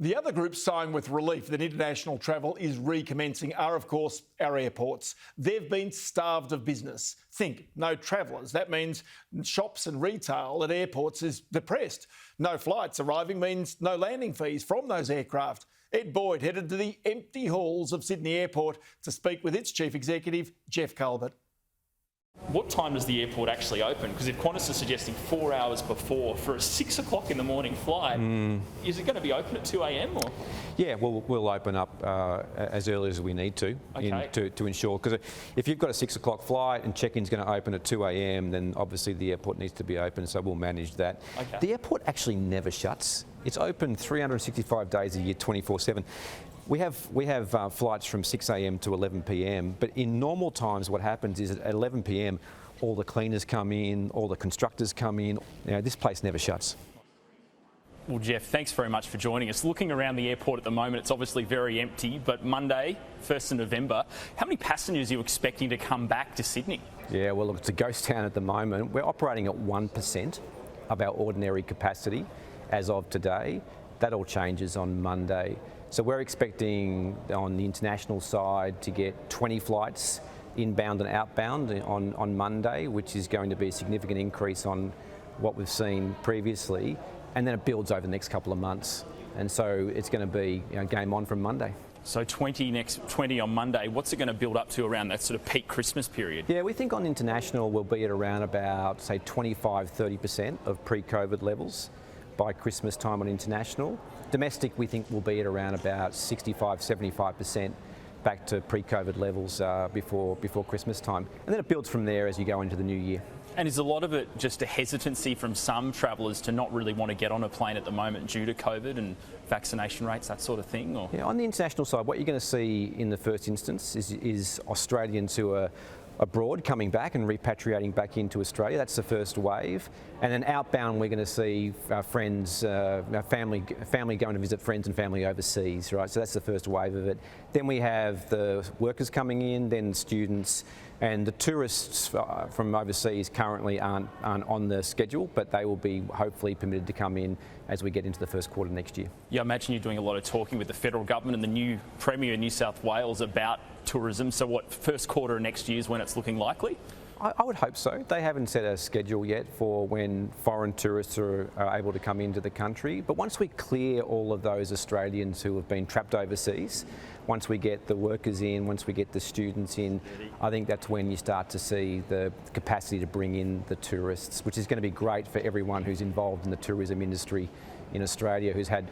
The other groups sighing with relief that international travel is recommencing are, of course, our airports. They've been starved of business. Think, no travellers. That means shops and retail at airports is depressed. No flights arriving means no landing fees from those aircraft. Ed Boyd headed to the empty halls of Sydney Airport to speak with its Chief Executive, Geoff Culbert. What time does the airport actually open? Because if Qantas is suggesting 4 hours before for a 6 o'clock in the morning flight, is it going to be open at 2 a.m? Or? Yeah, we'll open up as early as we need to, to ensure. Because if you've got a 6 o'clock flight and check-in's going to open at 2 a.m, then obviously the airport needs to be open, so we'll manage that. Okay. The airport actually never shuts. It's open 365 days a year, 24/7. We have flights from 6 a.m. to 11 p.m, but in normal times what happens is at 11 p.m, all the cleaners come in, all the constructors come in. You know, this place never shuts. Well, Geoff, thanks very much for joining us. Looking around the airport at the moment, it's obviously very empty, but Monday, 1st of November, how many passengers are you expecting to come back to Sydney? Yeah, well, look, it's a ghost town at the moment. We're operating at 1% of our ordinary capacity as of today. That all changes on Monday. So we're expecting on the international side to get 20 flights inbound and outbound on Monday, which is going to be a significant increase on what we've seen previously. And then it builds over the next couple of months. And so it's going to be game on from Monday. So 20 on Monday, what's it going to build up to around that sort of peak Christmas period? Yeah, we think on international we'll be at around about, say, 25-30% of pre-COVID levels by Christmas time on international. Domestic, we think, will be at around about 65-75% back to pre-COVID levels before Christmas time. And then it builds from there as you go into the new year. And is a lot of it just a hesitancy from some travellers to not really want to get on a plane at the moment due to COVID and vaccination rates, that sort of thing? Or? Yeah, on the international side, what you're going to see in the first instance is Australians who are abroad coming back and repatriating back into Australia. That's the first wave. And then outbound, we're going to see friends, family going to visit friends and family overseas, right? So that's the first wave of it. Then we have the workers coming in, then students, and the tourists from overseas currently aren't on the schedule, but they will be hopefully permitted to come in as we get into the first quarter next year. Yeah, I imagine you're doing a lot of talking with the federal government and the new Premier of New South Wales about tourism. So what, first quarter of next year is when it's looking likely? I would hope so. They haven't set a schedule yet for when foreign tourists are able to come into the country. But once we clear all of those Australians who have been trapped overseas, once we get the workers in, once we get the students in, I think that's when you start to see the capacity to bring in the tourists, which is going to be great for everyone who's involved in the tourism industry in Australia, who've had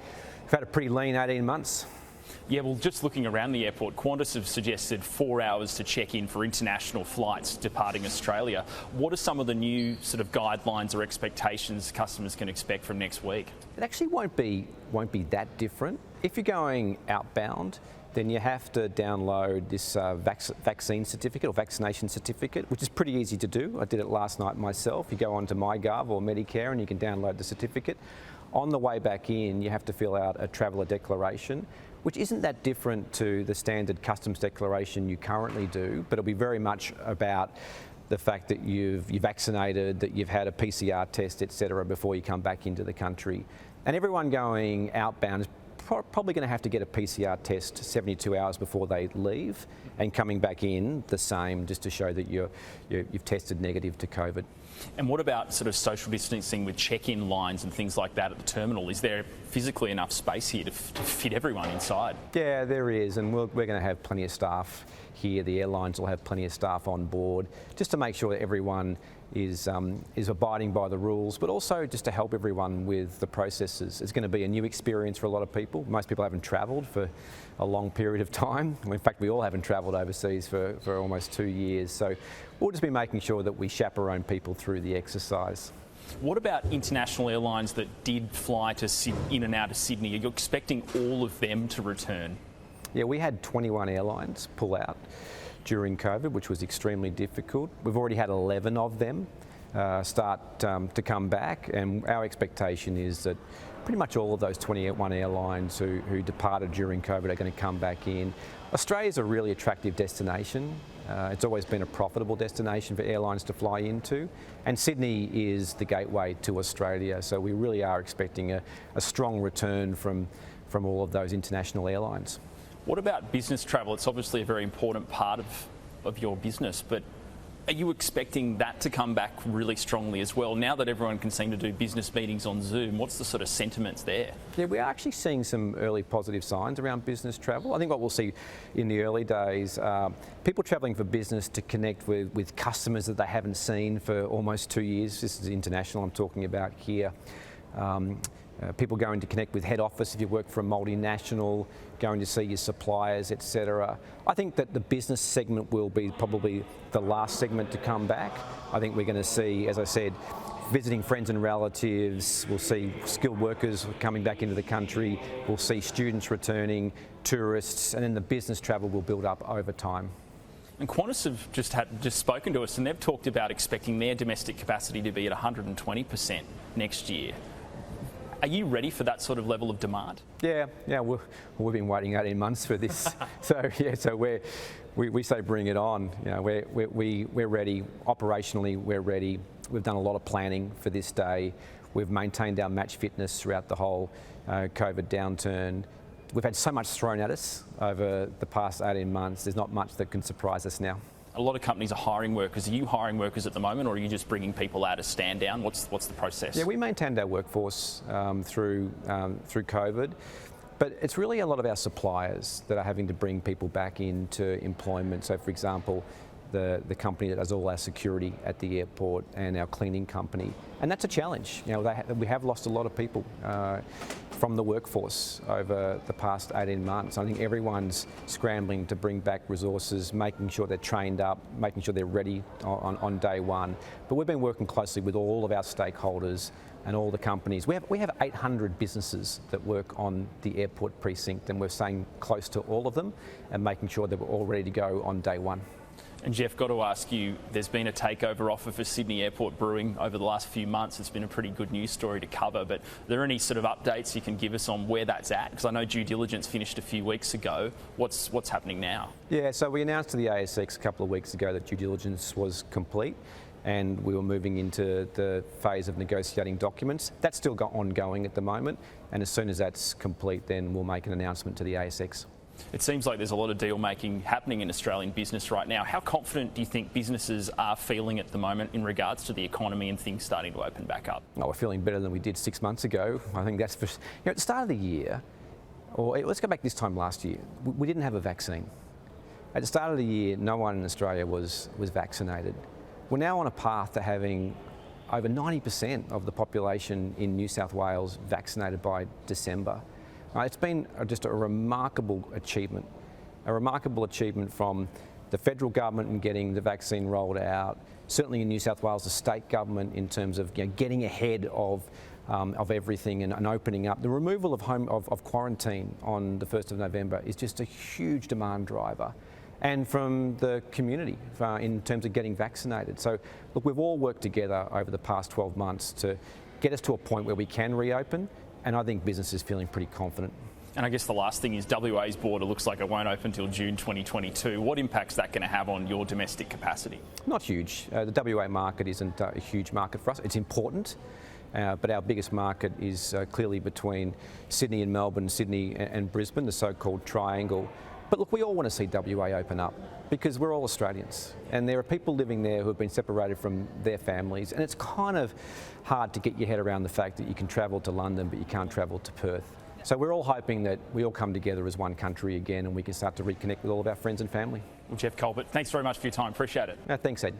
a pretty lean 18 months. Yeah, well, just looking around the airport, Qantas have suggested 4 hours to check in for international flights departing Australia. What are some of the new sort of guidelines or expectations customers can expect from next week? It actually won't be that different. If you're going outbound, then you have to download this vaccine certificate or vaccination certificate, which is pretty easy to do. I did it last night myself. You go onto MyGov or Medicare and you can download the certificate. On the way back in, you have to fill out a traveller declaration, which isn't that different to the standard customs declaration you currently do, but it'll be very much about the fact that you're vaccinated, that you've had a PCR test, etc., before you come back into the country. And everyone going outbound is probably going to have to get a PCR test 72 hours before they leave, and coming back in the same, just to show that you've tested negative to COVID. And what about sort of social distancing with check-in lines and things like that at the terminal? Is there physically enough space here to fit everyone inside? Yeah, there is, and we're going to have plenty of staff here. The airlines will have plenty of staff on board just to make sure that everyone is abiding by the rules, but also just to help everyone with the processes. It's going to be a new experience for a lot of people. Most people haven't travelled for a long period of time. In fact, we all haven't travelled overseas for almost 2 years. So we'll just be making sure that we chaperone people through the exercise. What about international airlines that did fly in and out of Sydney? Are you expecting all of them to return? Yeah, we had 21 airlines pull out during COVID, which was extremely difficult. We've already had 11 of them start to come back, and our expectation is that pretty much all of those 21 airlines who departed during COVID are going to come back in. Australia's a really attractive destination. It's always been a profitable destination for airlines to fly into, and Sydney is the gateway to Australia, so we really are expecting a strong return from from all of those international airlines. What about business travel? It's obviously a very important part of your business, but are you expecting that to come back really strongly as well? Now that everyone can seem to do business meetings on Zoom, what's the sort of sentiments there? Yeah, we are actually seeing some early positive signs around business travel. I think what we'll see in the early days, people travelling for business to connect with customers that they haven't seen for almost 2 years. This is international I'm talking about here. People going to connect with head office if you work for a multinational, going to see your suppliers, etc. I think that the business segment will be probably the last segment to come back. I think we're going to see, as I said, visiting friends and relatives. We'll see skilled workers coming back into the country. We'll see students returning, tourists, and then the business travel will build up over time. And Qantas have just spoken to us, and they've talked about expecting their domestic capacity to be at 120% next year. Are you ready for that sort of level of demand? Yeah. We've been waiting 18 months for this. So we say bring it on. You know, we're ready. Operationally, we're ready. We've done a lot of planning for this day. We've maintained our match fitness throughout the whole COVID downturn. We've had so much thrown at us over the past 18 months. There's not much that can surprise us now. A lot of companies are hiring workers. Are you hiring workers at the moment, or are you just bringing people out of stand down? What's the process? Yeah, we maintained our workforce through COVID, but it's really a lot of our suppliers that are having to bring people back into employment. So, for example, the company that does all our security at the airport and our cleaning company, and that's a challenge. You know, we have lost a lot of people from the workforce over the past 18 months. I think everyone's scrambling to bring back resources, making sure they're trained up, making sure they're ready on day one. But we've been working closely with all of our stakeholders and all the companies. We have 800 businesses that work on the airport precinct, and we're staying close to all of them and making sure that we're all ready to go on day one. And Geoff, got to ask you, there's been a takeover offer for Sydney Airport Brewing over the last few months. It's been a pretty good news story to cover, but are there any sort of updates you can give us on where that's at? Because I know due diligence finished a few weeks ago. What's happening now? Yeah, so we announced to the ASX a couple of weeks ago that due diligence was complete and we were moving into the phase of negotiating documents. That's still ongoing at the moment, and as soon as that's complete, then we'll make an announcement to the ASX. It seems like there's a lot of deal making happening in Australian business right now. How confident do you think businesses are feeling at the moment in regards to the economy and things starting to open back up? Oh, we're feeling better than we did 6 months ago. I think that's for, at the start of the year, or let's go back this time last year, we didn't have a vaccine. At the start of the year, no one in Australia was vaccinated. We're now on a path to having over 90% of the population in New South Wales vaccinated by December. It's been just a remarkable achievement from the federal government in getting the vaccine rolled out, certainly in New South Wales, the state government in terms of getting ahead of everything and opening up. The removal of quarantine on the 1st of November is just a huge demand driver. And from the community in terms of getting vaccinated. So, look, we've all worked together over the past 12 months to get us to a point where we can reopen. And I think business is feeling pretty confident. And I guess the last thing is WA's border looks like it won't open until June 2022. What impact's that going to have on your domestic capacity? Not huge. The WA market isn't a huge market for us. It's important, but our biggest market is clearly between Sydney and Melbourne, Sydney and Brisbane, the so-called triangle. But look, we all want to see WA open up because we're all Australians and there are people living there who have been separated from their families, and it's kind of hard to get your head around the fact that you can travel to London but you can't travel to Perth. So we're all hoping that we all come together as one country again and we can start to reconnect with all of our friends and family. Well, Geoff Culbert, thanks very much for your time. Appreciate it. Thanks, Ed.